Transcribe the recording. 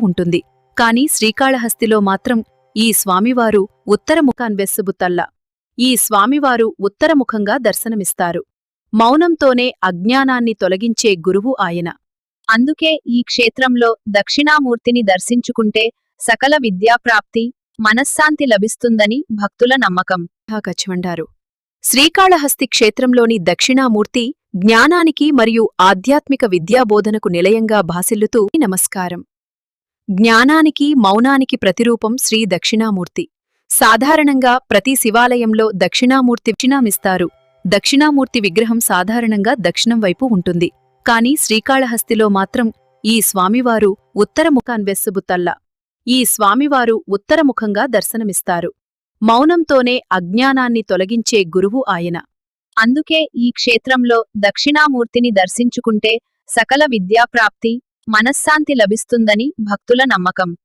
ఉంటుంది. కాని శ్రీకాళహస్తిలో మాత్రం ఈ స్వామివారు ఉత్తరముఖాన్వెస్సుబుతల్ల. ఈ స్వామివారు ఉత్తరముఖంగా దర్శనమిస్తారు. మౌనంతోనే అజ్ఞానాన్ని తొలగించే గురువు ఆయన. అందుకే ఈ క్షేత్రంలో దక్షిణామూర్తిని దర్శించుకుంటే సకల విద్యాప్రాప్తి, మనశ్శాంతి లభిస్తుందని భక్తుల నమ్మకం. కచ్వండారు. శ్రీకాళహస్తి క్షేత్రంలోని దక్షిణామూర్తి జ్ఞానానికి మరియు ఆధ్యాత్మిక విద్యాబోధనకు నిలయంగా భాసిల్లుతూ నమస్కారం. జ్ఞానానికి, మౌనానికి ప్రతిరూపం శ్రీ దక్షిణామూర్తి. సాధారణంగా ప్రతి శివాలయంలో దక్షిణామూర్తి దక్షిణామూర్తి విగ్రహం సాధారణంగా దక్షిణం వైపు ఉంటుంది. కాని శ్రీకాళహస్తిలో మాత్రం ఈ స్వామివారు ఉత్తరముఖాన్వెస్సుబుతల్ల. ఈ స్వామివారు ఉత్తరముఖంగా దర్శనమిస్తారు. మౌనంతోనే అజ్ఞానాన్ని తొలగించే గురువు ఆయన. అందుకే ఈ క్షేత్రంలో దక్షిణామూర్తిని దర్శించుకుంటే సకల విద్యాప్రాప్తి, మనశ్శాంతి లభిస్తుందని భక్తుల నమ్మకం.